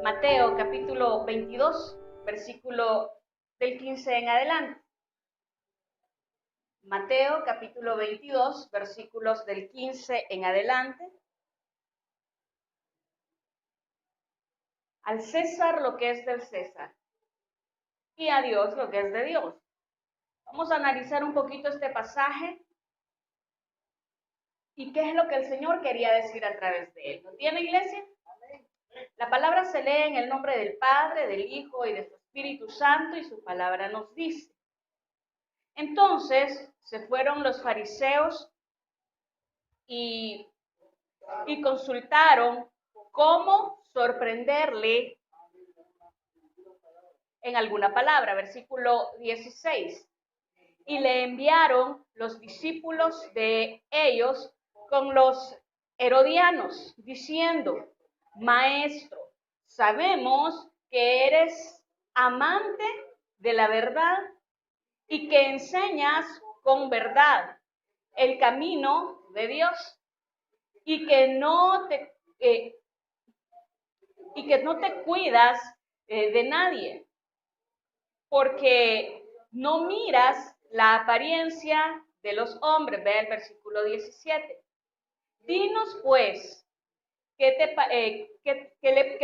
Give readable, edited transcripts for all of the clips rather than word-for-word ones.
Mateo capítulo 22, versículo del 15 en adelante. Mateo capítulo 22, versículos del 15 en adelante. Al César lo que es del César y a Dios lo que es de Dios. Vamos a analizar un poquito este pasaje y qué es lo que el Señor quería decir a través de él. ¿No tiene, iglesia? La palabra se lee en el nombre del Padre, del Hijo y de su Espíritu Santo, y su palabra nos dice: entonces se fueron los fariseos y consultaron cómo sorprenderle en alguna palabra. Versículo 16. Y le enviaron los discípulos de ellos con los herodianos, diciendo: Maestro, sabemos que eres amante de la verdad y que enseñas con verdad el camino de Dios, y que no te cuidas de nadie, porque no miras la apariencia de los hombres. Ve el versículo 17. Dinos pues, ¿qué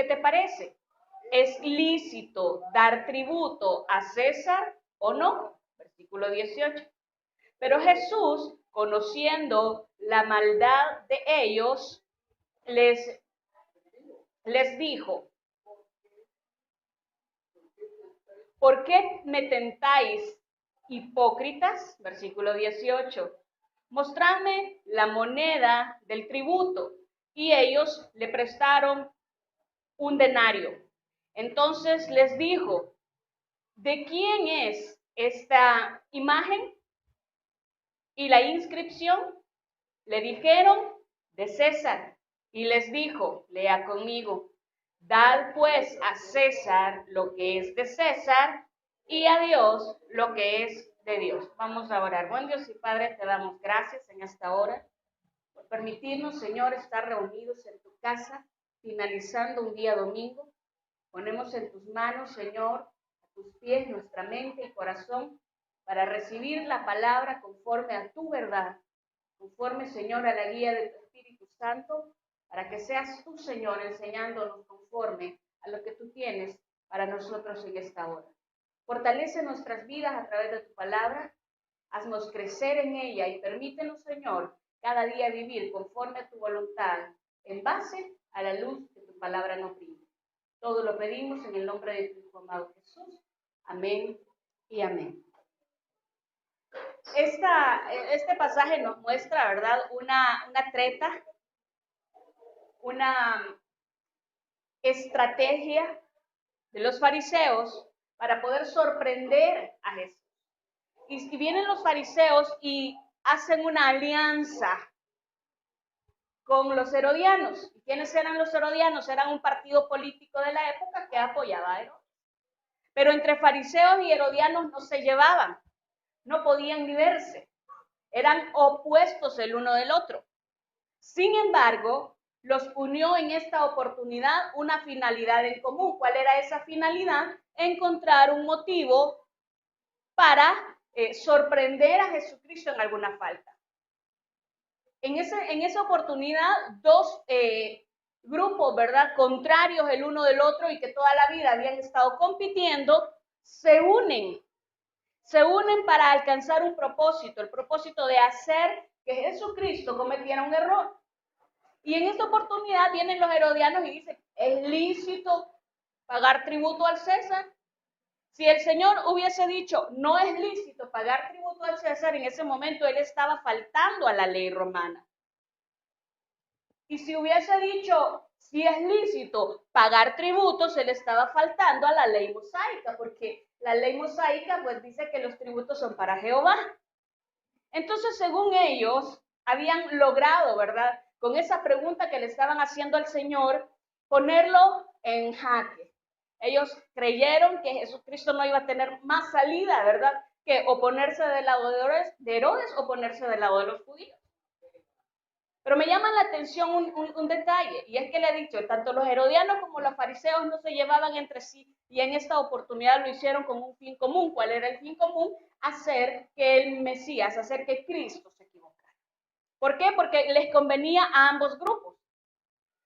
te parece? ¿Es lícito dar tributo a César o no? Versículo 18. Pero Jesús, conociendo la maldad de ellos, les dijo: ¿por qué me tentáis, hipócritas? Versículo 18. Mostradme la moneda del tributo. Y ellos le prestaron un denario. Entonces les dijo: ¿de quién es esta imagen y la inscripción? Le dijeron: de César. Y les dijo, lea conmigo: dad pues a César lo que es de César y a Dios lo que es de Dios. Vamos a orar. Buen Dios y Padre, te damos gracias en esta hora por permitirnos, Señor, estar reunidos en tu casa, finalizando un día domingo. Ponemos en tus manos, Señor, a tus pies nuestra mente y corazón para recibir la palabra conforme a tu verdad, conforme, Señor, a la guía de tu Espíritu Santo, para que seas tú, Señor, enseñándonos conforme a lo que tú tienes para nosotros en esta hora. Fortalece nuestras vidas a través de tu palabra, haznos crecer en ella y permítenos, Señor, cada día vivir conforme a tu voluntad, en base a la luz que tu palabra nos brinde. Todo lo pedimos en el nombre de tu Hijo amado Jesús. Amén y amén. Este pasaje nos muestra, ¿verdad?, una treta, una estrategia de los fariseos para poder sorprender a Jesús. Y vienen los fariseos y hacen una alianza con los herodianos. ¿Y quiénes eran los herodianos? Eran un partido político de la época que apoyaba a Herodes. Pero entre fariseos y herodianos no se llevaban, no podían ni verse. Eran opuestos el uno del otro. Sin embargo, los unió en esta oportunidad una finalidad en común. ¿Cuál era esa finalidad? Encontrar un motivo para sorprender a Jesucristo en alguna falta. En esa oportunidad, dos grupos, ¿verdad?, contrarios el uno del otro y que toda la vida habían estado compitiendo, se unen para alcanzar un propósito, el propósito de hacer que Jesucristo cometiera un error. Y en esta oportunidad vienen los herodianos y dicen: ¿es lícito pagar tributo al César? Si el Señor hubiese dicho no es lícito pagar tributo al César, en ese momento él estaba faltando a la ley romana. Y si hubiese dicho si es lícito pagar tributos, él estaba faltando a la ley mosaica, porque la ley mosaica pues dice que los tributos son para Jehová. Entonces, según ellos, habían logrado, ¿verdad?, con esa pregunta que le estaban haciendo al Señor, ponerlo en jaque. Ellos creyeron que Jesucristo no iba a tener más salida, ¿verdad?, que o ponerse del lado de Herodes o ponerse del lado de los judíos. Pero me llama la atención un detalle, y es que le he dicho, tanto los herodianos como los fariseos no se llevaban entre sí, y en esta oportunidad lo hicieron con un fin común. ¿Cuál era el fin común? Hacer que el Mesías, hacer que Cristo se equivocara. ¿Por qué? Porque les convenía a ambos grupos.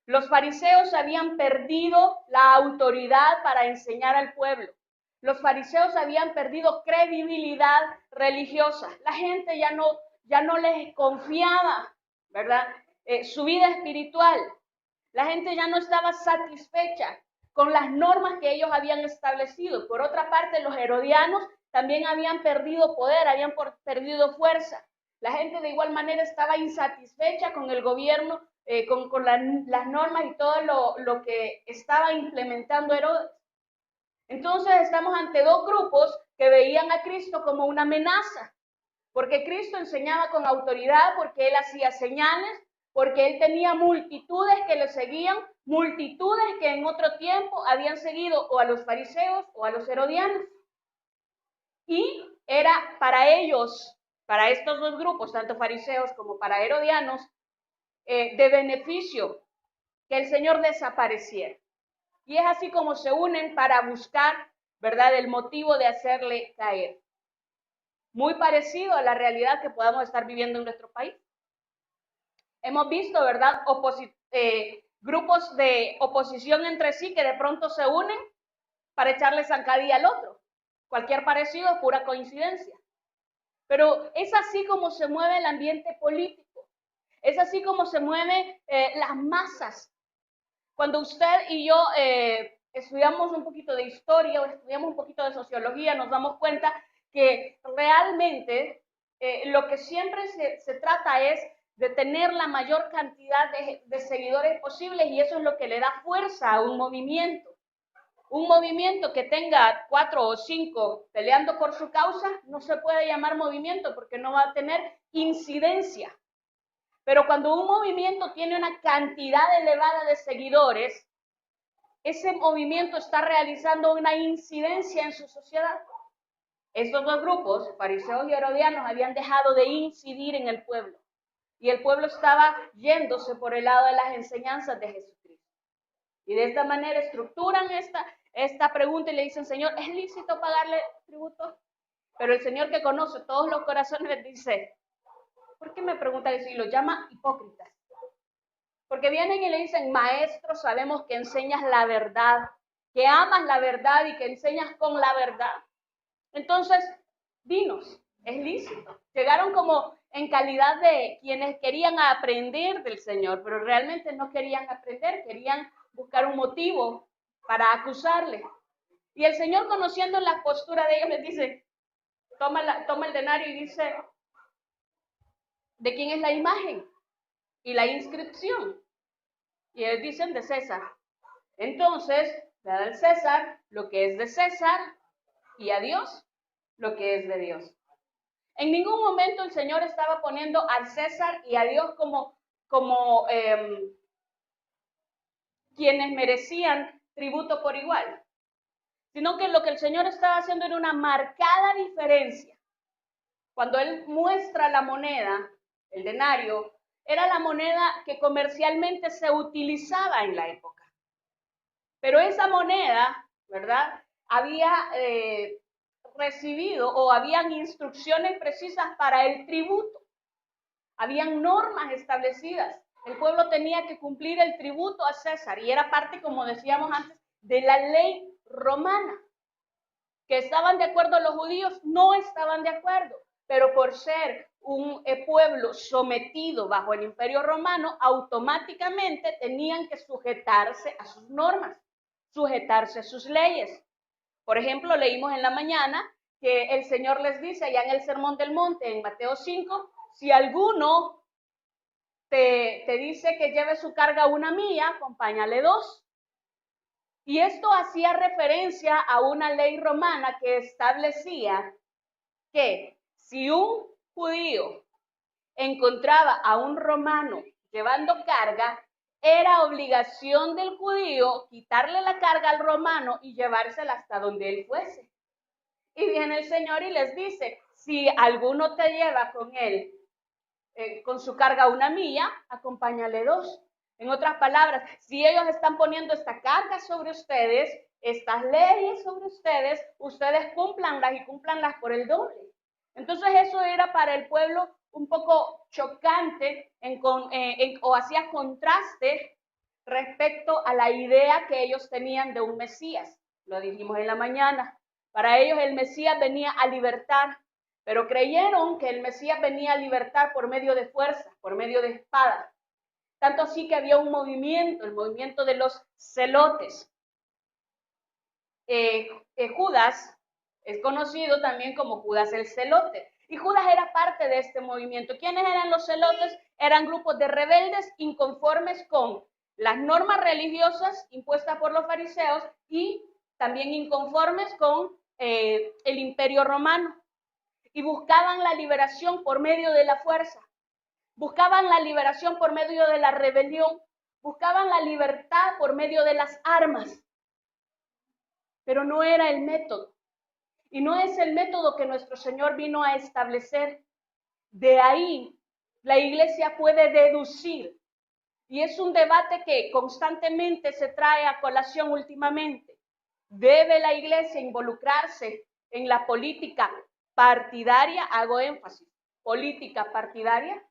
Los fariseos habían perdido la autoridad para enseñar al pueblo. Los fariseos habían perdido credibilidad religiosa. La gente ya no les confiaba, ¿verdad? Su vida espiritual. La gente ya no estaba satisfecha con las normas que ellos habían establecido. Por otra parte, los herodianos también habían perdido poder, habían perdido fuerza. La gente de igual manera estaba insatisfecha con el gobierno, con las normas y todo lo que estaba implementando Herodes. Entonces estamos ante dos grupos que veían a Cristo como una amenaza, porque Cristo enseñaba con autoridad, porque Él hacía señales, porque Él tenía multitudes que le seguían, multitudes que en otro tiempo habían seguido o a los fariseos o a los herodianos. Y era para ellos, para estos dos grupos, tanto fariseos como para herodianos, de beneficio que el Señor desapareciera. Y es así como se unen para buscar, ¿verdad?, el motivo de hacerle caer. Muy parecido a la realidad que podamos estar viviendo en nuestro país. Hemos visto, ¿verdad?, grupos de oposición entre sí que de pronto se unen para echarle zancadilla al otro. Cualquier parecido es pura coincidencia. Pero es así como se mueve el ambiente político. Es así como se mueven las masas. Cuando usted y yo estudiamos un poquito de historia o estudiamos un poquito de sociología, nos damos cuenta que realmente lo que siempre se trata es de tener la mayor cantidad de seguidores posibles, y eso es lo que le da fuerza a un movimiento. Un movimiento que tenga 4 o 5 peleando por su causa no se puede llamar movimiento porque no va a tener incidencia. Pero cuando un movimiento tiene una cantidad elevada de seguidores, ese movimiento está realizando una incidencia en su sociedad. Estos dos grupos, fariseos y herodianos, habían dejado de incidir en el pueblo. Y el pueblo estaba yéndose por el lado de las enseñanzas de Jesucristo. Y de esta manera estructuran esta pregunta y le dicen, Señor, ¿es lícito pagarle tributo? Pero el Señor, que conoce todos los corazones, les dice, ¿por qué me preguntan eso? Y los llama hipócritas. Porque vienen y le dicen, maestro, sabemos que enseñas la verdad, que amas la verdad y que enseñas con la verdad. Entonces, dinos, es lícito. Llegaron como en calidad de quienes querían aprender del Señor, pero realmente no querían aprender, querían buscar un motivo para acusarle. Y el Señor, conociendo la postura de ellos, les dice, toma el denario y dice, ¿de quién es la imagen y la inscripción? Y ellos dicen, de César. Entonces, da al César lo que es de César y a Dios lo que es de Dios. En ningún momento el Señor estaba poniendo al César y a Dios como quienes merecían tributo por igual, sino que lo que el Señor estaba haciendo era una marcada diferencia. Cuando Él muestra la moneda, el denario, era la moneda que comercialmente se utilizaba en la época. Pero esa moneda, ¿verdad?, había recibido o habían instrucciones precisas para el tributo. Habían normas establecidas. El pueblo tenía que cumplir el tributo a César y era parte, como decíamos antes, de la ley romana. ¿Que estaban de acuerdo los judíos? No estaban de acuerdo, pero por ser un pueblo sometido bajo el Imperio Romano, automáticamente tenían que sujetarse a sus normas, sujetarse a sus leyes. Por ejemplo, leímos en la mañana que el Señor les dice allá en el Sermón del Monte, en Mateo 5, si alguno te dice que lleve su carga una milla, acompáñale 2. Y esto hacía referencia a una ley romana que establecía que si un judío encontraba a un romano llevando carga, era obligación del judío quitarle la carga al romano y llevársela hasta donde él fuese. Y viene el Señor y les dice, si alguno te lleva con él con su carga 1 milla, acompáñale 2. En otras palabras, si ellos están poniendo esta carga sobre ustedes, estas leyes sobre ustedes, ustedes cúmplanlas y cúmplanlas por el doble. Entonces eso era para el pueblo un poco chocante o hacía contraste respecto a la idea que ellos tenían de un Mesías. Lo dijimos en la mañana. Para ellos el Mesías venía a libertar, pero creyeron que el Mesías venía a libertar por medio de fuerza, por medio de espada. Tanto así que había un movimiento, el movimiento de los celotes. Judas es conocido también como Judas el Celote. Y Judas era parte de este movimiento. ¿Quiénes eran los celotes? Eran grupos de rebeldes inconformes con las normas religiosas impuestas por los fariseos y también inconformes con el imperio romano. Y buscaban la liberación por medio de la fuerza. Buscaban la liberación por medio de la rebelión. Buscaban la libertad por medio de las armas. Pero no era el método. Y no es el método que nuestro Señor vino a establecer. De ahí la iglesia puede deducir, y es un debate que constantemente se trae a colación últimamente. ¿Debe la iglesia involucrarse en la política partidaria? Hago énfasis, política partidaria.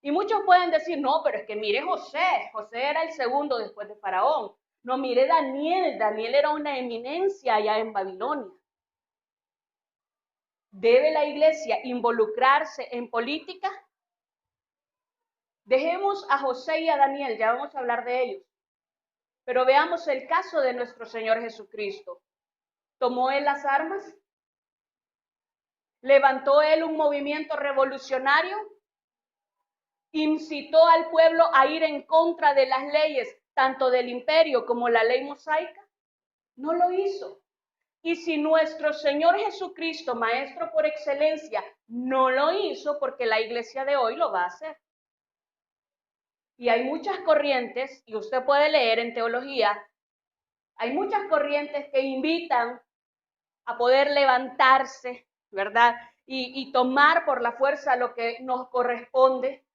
Y muchos pueden decir, no, pero es que mire José era el segundo después de Faraón. No, mire Daniel era una eminencia allá en Babilonia. ¿Debe la iglesia involucrarse en política? Dejemos a José y a Daniel, ya vamos a hablar de ellos. Pero veamos el caso de nuestro Señor Jesucristo. ¿Tomó él las armas? ¿Levantó él un movimiento revolucionario? ¿Incitó al pueblo a ir en contra de las leyes, tanto del imperio como la ley mosaica? No lo hizo. Y si nuestro Señor Jesucristo, maestro por excelencia, no lo hizo, porque la iglesia de hoy lo va a hacer. Y hay muchas corrientes, y usted puede leer en teología, hay muchas corrientes que invitan a poder levantarse, ¿verdad? Y tomar por la fuerza lo que nos corresponde.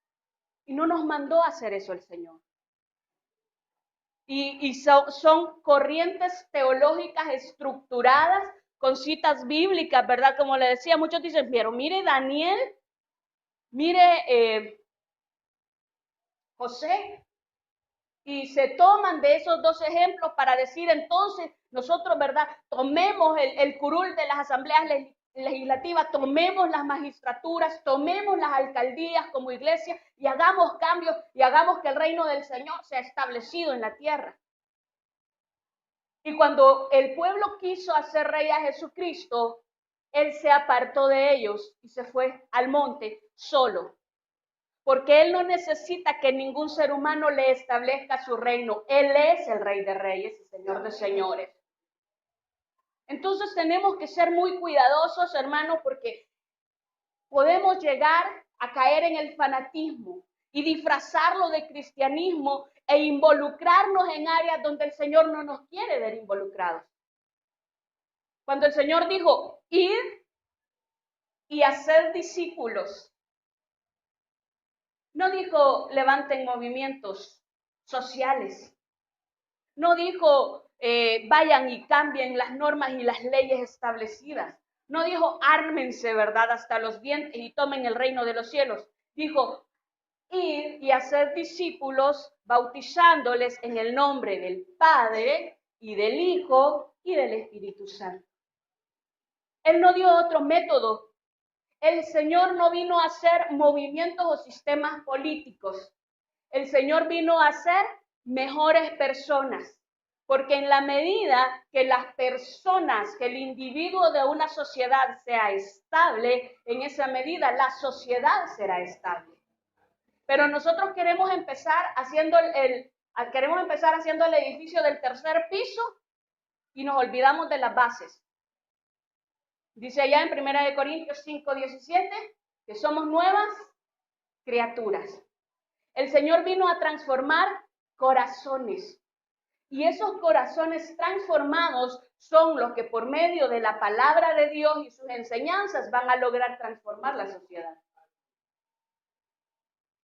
Y no nos mandó a hacer eso el Señor. Y son corrientes teológicas estructuradas con citas bíblicas, ¿verdad? Como le decía, muchos dicen, pero mire Daniel, mire José, y se toman de esos dos ejemplos para decir, entonces, nosotros, ¿verdad? Tomemos el curul de las asambleas legislativas, tomemos las magistraturas, tomemos las alcaldías como iglesia y hagamos cambios y hagamos que el reino del Señor sea establecido en la tierra. Y cuando el pueblo quiso hacer rey a Jesucristo, él se apartó de ellos y se fue al monte solo. Porque él no necesita que ningún ser humano le establezca su reino. Él es el Rey de Reyes y Señor de Señores. Entonces tenemos que ser muy cuidadosos, hermanos, porque podemos llegar a caer en el fanatismo y disfrazarlo de cristianismo e involucrarnos en áreas donde el Señor no nos quiere ver involucrados. Cuando el Señor dijo, ir y hacer discípulos, no dijo, levanten movimientos sociales. No dijo, vayan y cambien las normas y las leyes establecidas. No dijo, ármense, ¿verdad?, hasta los dientes y tomen el reino de los cielos. Dijo, ir y hacer discípulos, bautizándoles en el nombre del Padre y del Hijo y del Espíritu Santo. Él no dio otro método. El Señor no vino a hacer movimientos o sistemas políticos. El Señor vino a ser mejores personas. Porque en la medida que las personas, que el individuo de una sociedad sea estable, en esa medida la sociedad será estable. Pero nosotros queremos empezar haciendo el edificio del tercer piso y nos olvidamos de las bases. Dice allá en 1 Corintios 5:17 que somos nuevas criaturas. El Señor vino a transformar corazones. Y esos corazones transformados son los que por medio de la palabra de Dios y sus enseñanzas van a lograr transformar la sociedad.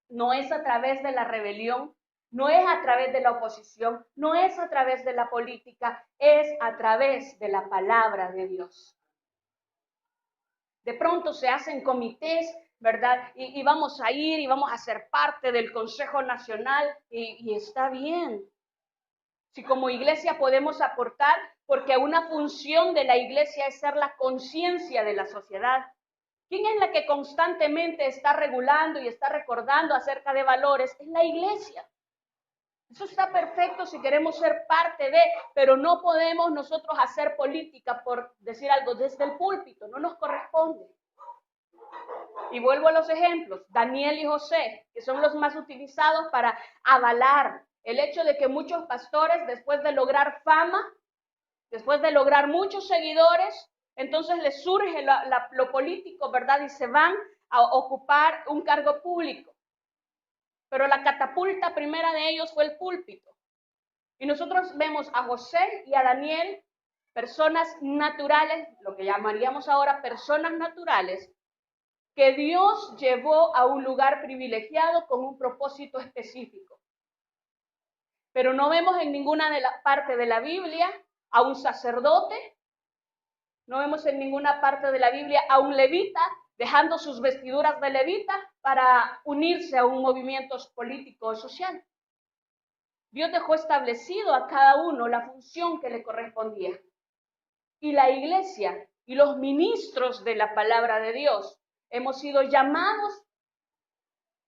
no es a través de la rebelión, no es a través de la oposición, no es a través de la política, es a través de la palabra de Dios. De pronto se hacen comités, ¿verdad? Y vamos a ir y vamos a ser parte del Consejo Nacional y está bien. Si como iglesia podemos aportar, porque una función de la iglesia es ser la conciencia de la sociedad. ¿Quién es la que constantemente está regulando y está recordando acerca de valores? Es la iglesia. Eso está perfecto si queremos ser parte de, pero no podemos nosotros hacer política por decir algo desde el púlpito, no nos corresponde. Y vuelvo a los ejemplos, Daniel y José, que son los más utilizados para avalar el hecho de que muchos pastores, después de lograr fama, después de lograr muchos seguidores, entonces les surge lo político, ¿verdad? Y se van a ocupar un cargo público. Pero la catapulta primera de ellos fue el púlpito. Y nosotros vemos a José y a Daniel, personas naturales, lo que llamaríamos ahora personas naturales, que Dios llevó a un lugar privilegiado con un propósito específico. Pero no vemos en ninguna de las partes de la Biblia a un sacerdote, no vemos en ninguna parte de la Biblia a un levita dejando sus vestiduras de levita para unirse a un movimiento político o social. Dios dejó establecido a cada uno la función que le correspondía. Y la iglesia y los ministros de la palabra de Dios hemos sido llamados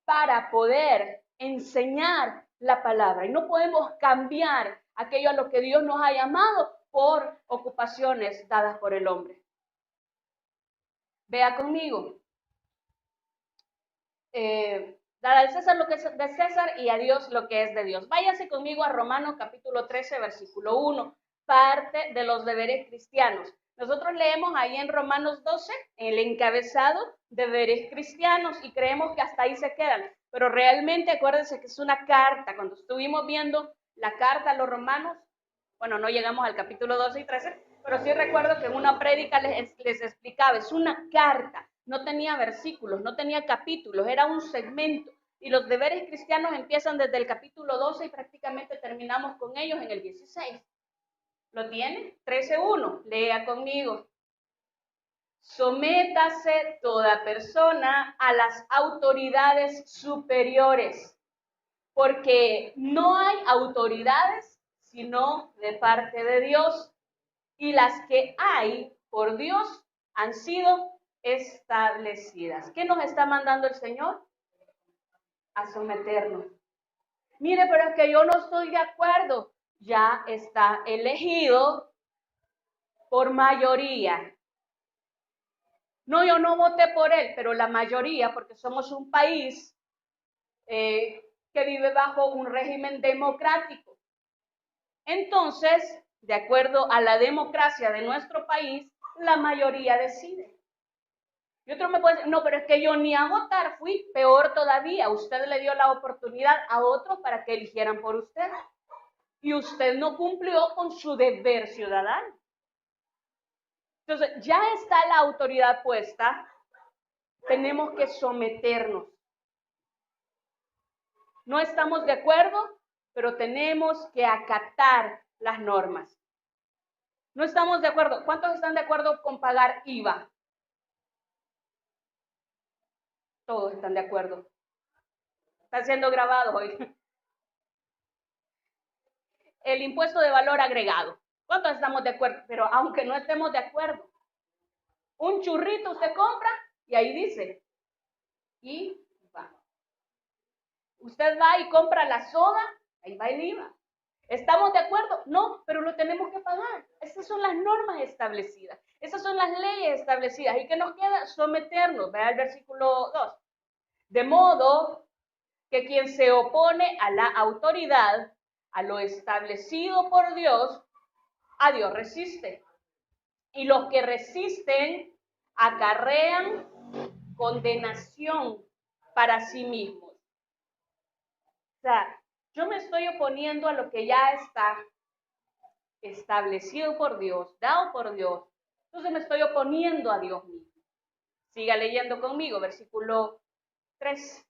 para poder enseñar la palabra. Y no podemos cambiar aquello a lo que Dios nos ha llamado por ocupaciones dadas por el hombre. Vea conmigo. Dada al César lo que es de César y a Dios lo que es de Dios. Váyase conmigo a Romanos capítulo 13, versículo 1, parte de los deberes cristianos. Nosotros leemos ahí en Romanos 12 el encabezado, deberes cristianos, y creemos que hasta ahí se quedan. Pero realmente acuérdense que es una carta. Cuando estuvimos viendo la carta a los romanos, bueno, no llegamos al capítulo 12 y 13, pero sí recuerdo que en una prédica les explicaba, es una carta. No tenía versículos, no tenía capítulos, era un segmento. Y los deberes cristianos empiezan desde el capítulo 12 y prácticamente terminamos con ellos en el 16. ¿Lo tiene? 13:1, lea conmigo. Sométase toda persona a las autoridades superiores, porque no hay autoridades sino de parte de Dios, y las que hay por Dios han sido establecidas. ¿Qué nos está mandando el Señor? A someternos. Mire, pero es que yo no estoy de acuerdo. Ya está elegido por mayoría. No, yo no voté por él, pero la mayoría, porque somos un país que vive bajo un régimen democrático. Entonces, de acuerdo a la democracia de nuestro país, la mayoría decide. Y otro me puede decir, no, pero es que yo ni a votar fui, peor todavía, usted le dio la oportunidad a otros para que eligieran por usted. Y usted no cumplió con su deber ciudadano. Entonces, ya está la autoridad puesta, tenemos que someternos. No estamos de acuerdo, pero tenemos que acatar las normas. No estamos de acuerdo. ¿Cuántos están de acuerdo con pagar IVA? Todos están de acuerdo. Está siendo grabado hoy. El impuesto de valor agregado. ¿Cuántos estamos de acuerdo? Pero aunque no estemos de acuerdo, un churrito usted compra y ahí dice IVA. Usted va y compra la soda, ahí va el IVA. ¿Estamos de acuerdo? No, pero lo tenemos que pagar. Esas son las normas establecidas. Esas son las leyes establecidas. ¿Y qué nos queda? Someternos. Vea el versículo 2. De modo que quien se opone a la autoridad, a lo establecido por Dios, a Dios resiste. Y los que resisten acarrean condenación para sí mismos. O sea, yo me estoy oponiendo a lo que ya está establecido por Dios, dado por Dios. Entonces me estoy oponiendo a Dios mismo. Siga leyendo conmigo, versículo 3.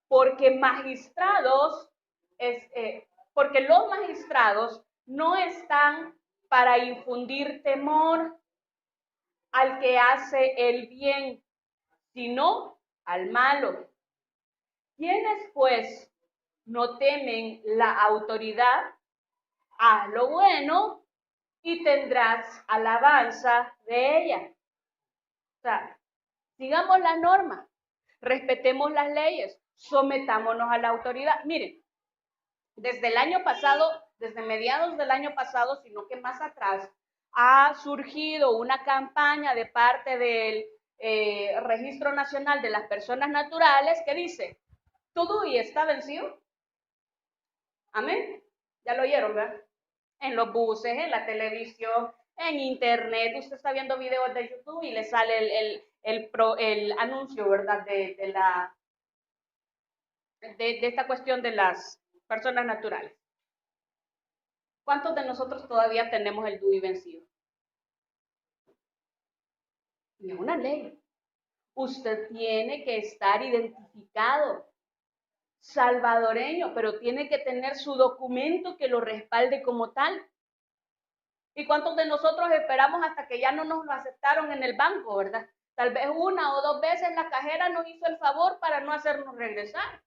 porque porque los magistrados no están para infundir temor al que hace el bien, sino al malo. ¿Quiénes pues no temen la autoridad? Haz lo bueno y tendrás alabanza de ella. O sea, sigamos la norma, respetemos las leyes, sometámonos a la autoridad. Miren, desde el año pasado, desde mediados del año pasado, sino que más atrás, ha surgido una campaña de parte del Registro Nacional de las Personas Naturales que dice, ¿tu DUI está vencido? Amén. Ya lo oyeron, ¿verdad? En los buses, en la televisión, en internet. Usted está viendo videos de YouTube y le sale el anuncio, ¿verdad? De esta cuestión de las personas naturales. ¿Cuántos de nosotros todavía tenemos el DUI vencido? Y es una ley. Usted tiene que estar identificado, salvadoreño, pero tiene que tener su documento que lo respalde como tal. ¿Y cuántos de nosotros esperamos hasta que ya no nos lo aceptaron en el banco, verdad? Tal vez una o dos veces la cajera nos hizo el favor para no hacernos regresar.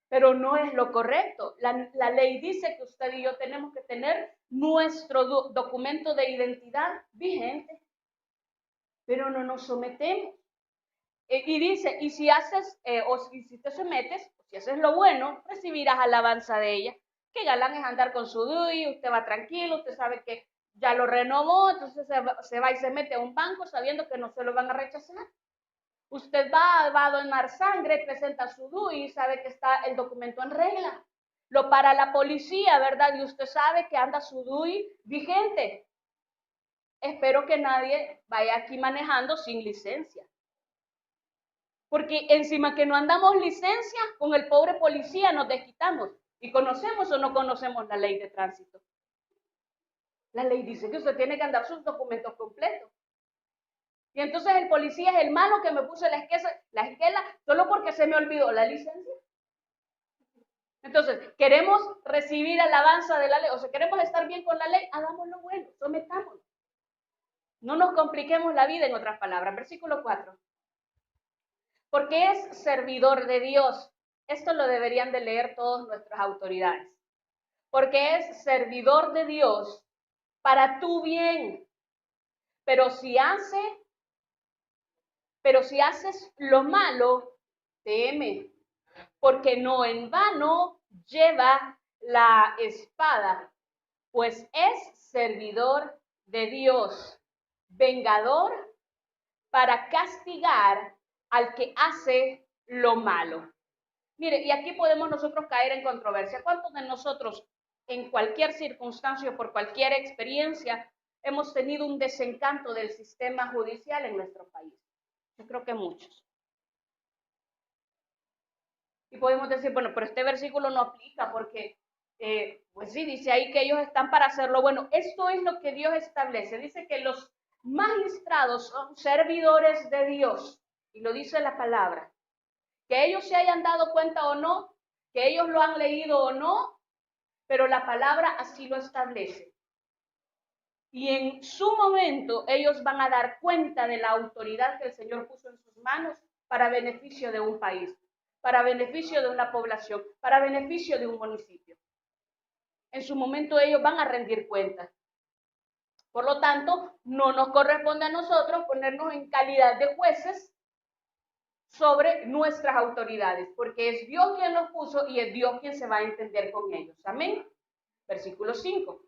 Pero no es lo correcto. La ley dice que usted y yo tenemos que tener nuestro documento de identidad vigente, pero no nos sometemos. Y dice, y si haces, si te sometes, si haces lo bueno, recibirás alabanza de ella. Qué galán es andar con su DUI, usted va tranquilo, usted sabe que ya lo renovó, entonces se va y se mete a un banco sabiendo que no se lo van a rechazar. Usted va a donar sangre, presenta su DUI, sabe que está el documento en regla. Lo para la policía, ¿verdad? Y usted sabe que anda su DUI vigente. Espero que nadie vaya aquí manejando sin licencia. Porque encima que no andamos licencia, con el pobre policía nos desquitamos. ¿Y conocemos o no conocemos la ley de tránsito? La ley dice que usted tiene que andar sus documentos completos. Y entonces el policía es el malo que me puso la esquela solo porque se me olvidó la licencia. Entonces, queremos recibir alabanza de la ley, o sea, queremos estar bien con la ley, hagamos lo bueno, sometámonos. No nos compliquemos la vida, en otras palabras. Versículo 4. Porque es servidor de Dios. Esto lo deberían de leer todas nuestras autoridades. Porque es servidor de Dios para tu bien. Pero si haces lo malo, teme, porque no en vano lleva la espada, pues es servidor de Dios, vengador para castigar al que hace lo malo. Mire, y aquí podemos nosotros caer en controversia. ¿Cuántos de nosotros en cualquier circunstancia o por cualquier experiencia hemos tenido un desencanto del sistema judicial en nuestro país? Yo creo que muchos. Y podemos decir, bueno, pero este versículo no aplica porque, pues sí, dice ahí que ellos están para hacerlo bueno. Esto es lo que Dios establece. Dice que los magistrados son servidores de Dios. Y lo dice la palabra. Que ellos se hayan dado cuenta o no, que ellos lo han leído o no, pero la palabra así lo establece. Y en su momento ellos van a dar cuenta de la autoridad que el Señor puso en sus manos para beneficio de un país, para beneficio de una población, para beneficio de un municipio. En su momento ellos van a rendir cuentas. Por lo tanto, no nos corresponde a nosotros ponernos en calidad de jueces sobre nuestras autoridades, porque es Dios quien los puso y es Dios quien se va a entender con ellos. Amén. Versículo 5.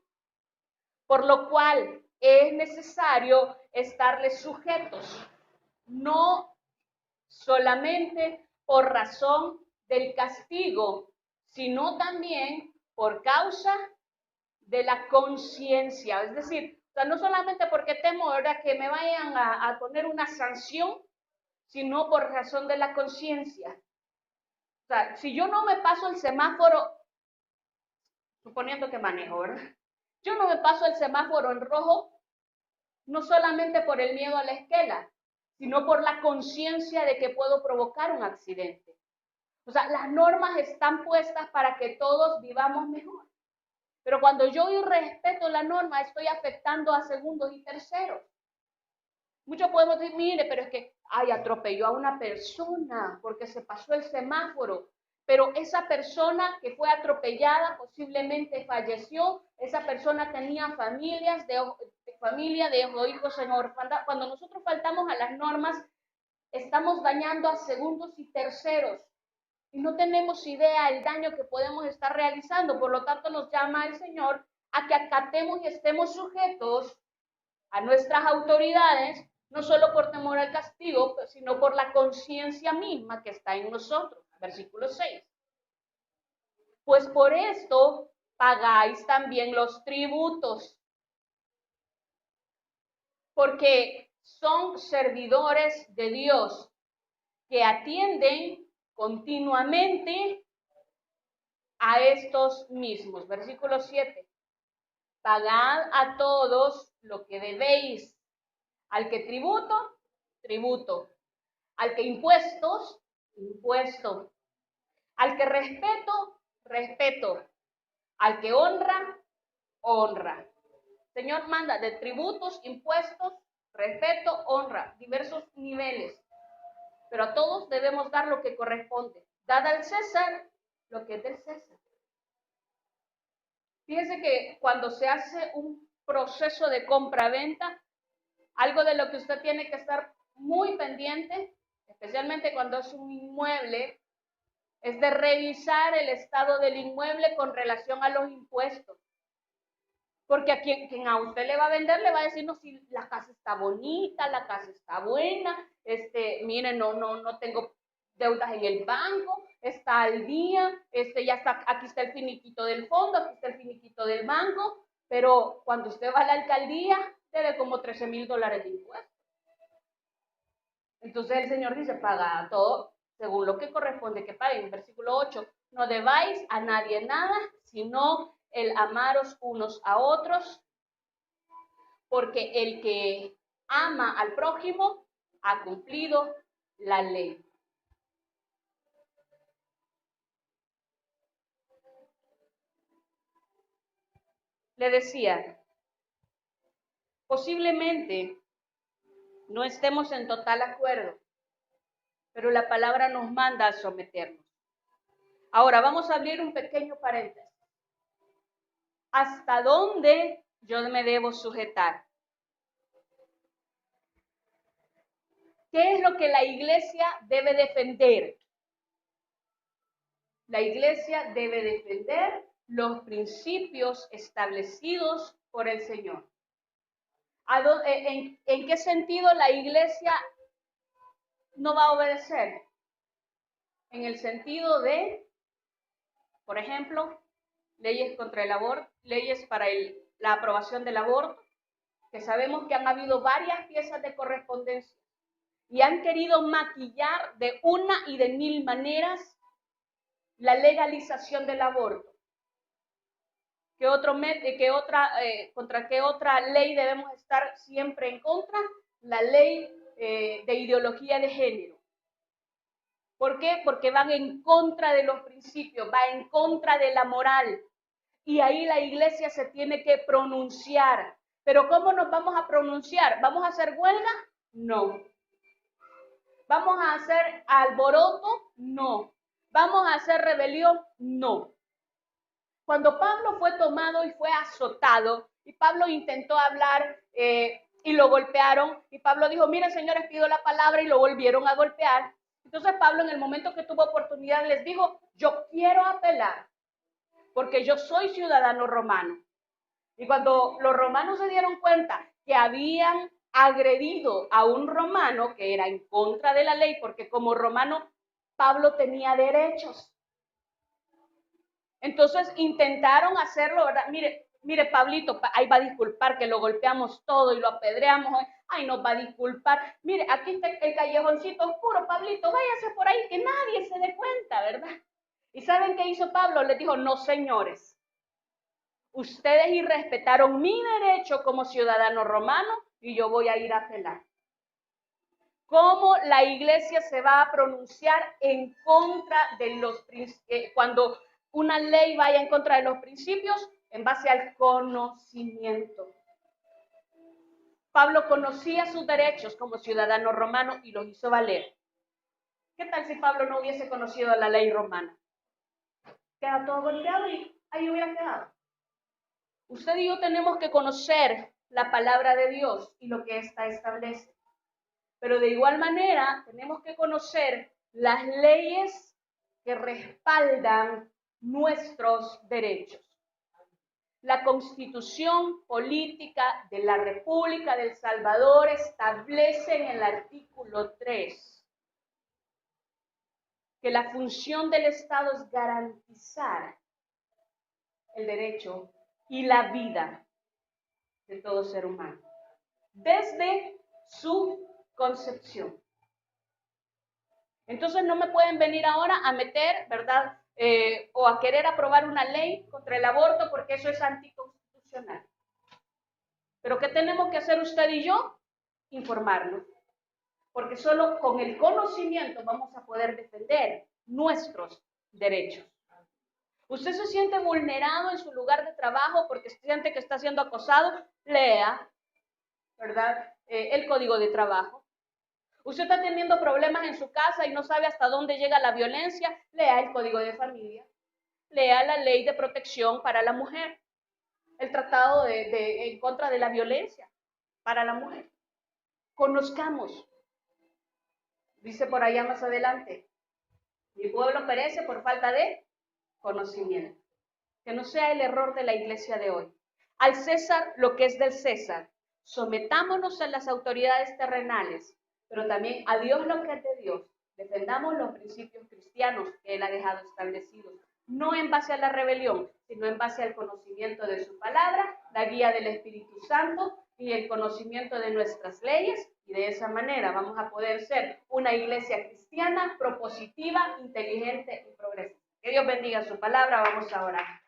Por lo cual es necesario estarles sujetos, no solamente por razón del castigo, sino también por causa de la conciencia. Es decir, o sea, no solamente porque temo, ¿verdad?, que me vayan a poner una sanción, sino por razón de la conciencia. O sea, si yo no me paso el semáforo, suponiendo que manejo, ¿verdad? Yo no me paso el semáforo en rojo, no solamente por el miedo a la esquela, sino por la conciencia de que puedo provocar un accidente. O sea, las normas están puestas para que todos vivamos mejor. Pero cuando yo irrespeto la norma, estoy afectando a segundos y terceros. Muchos podemos decir, mire, pero es que, atropelló a una persona porque se pasó el semáforo. Pero esa persona que fue atropellada posiblemente falleció. Esa persona tenía familia de hijos en orfandad. Cuando nosotros faltamos a las normas, estamos dañando a segundos y terceros. Y no tenemos idea del daño que podemos estar realizando. Por lo tanto, nos llama el Señor a que acatemos y estemos sujetos a nuestras autoridades, no solo por temor al castigo, sino por la conciencia misma que está en nosotros. Versículo 6. Pues por esto pagáis también los tributos, porque son servidores de Dios que atienden continuamente a estos mismos. Versículo 7. Pagad a todos lo que debéis. Al que tributo, tributo. Al que impuestos, impuesto. Al que respeto, respeto. Al que honra, honra. Señor manda de tributos, impuestos, respeto, honra, diversos niveles. Pero a todos debemos dar lo que corresponde. Dad al César lo que es del César. Fíjense que cuando se hace un proceso de compra-venta, algo de lo que usted tiene que estar muy pendiente, especialmente cuando es un inmueble, es de revisar el estado del inmueble con relación a los impuestos. Porque a quien a usted le va a vender le va a decir, no, si la casa está bonita, la casa está buena, miren, no tengo deudas en el banco, está al día, ya está, aquí está el finiquito del fondo, aquí está el finiquito del banco, pero cuando usted va a la alcaldía, debe como $13,000 de impuestos. Entonces el Señor dice, paga todo según lo que corresponde que paguen. Versículo 8, no debáis a nadie nada, sino el amaros unos a otros, porque el que ama al prójimo ha cumplido la ley. Le decía, posiblemente no estemos en total acuerdo, pero la palabra nos manda a someternos. Ahora vamos a abrir un pequeño paréntesis. ¿Hasta dónde yo me debo sujetar? ¿Qué es lo que la iglesia debe defender? La iglesia debe defender los principios establecidos por el Señor. ¿En qué sentido la iglesia no va a obedecer? En el sentido de, por ejemplo, leyes contra el aborto, leyes para la aprobación del aborto, que sabemos que han habido varias piezas de correspondencia y han querido maquillar de una y de mil maneras la legalización del aborto. ¿Contra qué otra ley debemos estar siempre en contra? La ley de ideología de género. ¿Por qué? Porque van en contra de los principios, va en contra de la moral. Y ahí la iglesia se tiene que pronunciar. Pero ¿cómo nos vamos a pronunciar? ¿Vamos a hacer huelga? No. ¿Vamos a hacer alboroto? No. ¿Vamos a hacer rebelión? No. Cuando Pablo fue tomado y fue azotado, y Pablo intentó hablar y lo golpearon, y Pablo dijo, miren señores, pido la palabra, y lo volvieron a golpear. Entonces Pablo, en el momento que tuvo oportunidad, les dijo, yo quiero apelar, porque yo soy ciudadano romano. Y cuando los romanos se dieron cuenta que habían agredido a un romano que era en contra de la ley, porque como romano Pablo tenía derechos. Entonces intentaron hacerlo, ¿verdad? Mire, Pablito, ahí va a disculpar que lo golpeamos todo y lo apedreamos, ay, nos va a disculpar. Mire, aquí está el callejoncito oscuro, Pablito, váyase por ahí, que nadie se dé cuenta, ¿verdad? ¿Y saben qué hizo Pablo? Les dijo, no, señores, ustedes irrespetaron mi derecho como ciudadano romano y yo voy a ir a apelar. cómo la iglesia se va a pronunciar en contra de cuando una ley vaya en contra de los principios, en base al conocimiento. Pablo conocía sus derechos como ciudadano romano y los hizo valer. ¿Qué tal si Pablo no hubiese conocido la ley romana? Queda todo golpeado y ahí hubiera quedado. Usted y yo tenemos que conocer la palabra de Dios y lo que ésta establece. Pero de igual manera tenemos que conocer las leyes que respaldan nuestros derechos. La Constitución Política de la República de El Salvador establece en el artículo 3 que la función del Estado es garantizar el derecho y la vida de todo ser humano, desde su concepción. Entonces no me pueden venir ahora a meter, ¿verdad? O a querer aprobar una ley contra el aborto porque eso es anticonstitucional. Pero ¿qué tenemos que hacer usted y yo? Informarnos. Porque solo con el conocimiento vamos a poder defender nuestros derechos. Usted se siente vulnerado en su lugar de trabajo porque siente que está siendo acosado, lea, ¿verdad? El código de trabajo. Usted está teniendo problemas en su casa y no sabe hasta dónde llega la violencia, lea el código de familia, lea la ley de protección para la mujer, el tratado en contra de la violencia para la mujer. Conozcamos. Dice por allá más adelante, mi pueblo perece por falta de conocimiento. Que no sea el error de la iglesia de hoy. Al César lo que es del César. Sometámonos a las autoridades terrenales, pero también a Dios lo que es de Dios. Defendamos los principios cristianos que Él ha dejado establecidos, no en base a la rebelión, sino en base al conocimiento de su palabra, la guía del Espíritu Santo y el conocimiento de nuestras leyes, y de esa manera vamos a poder ser una iglesia cristiana, propositiva, inteligente y progresiva. Que Dios bendiga su palabra. Vamos a orar.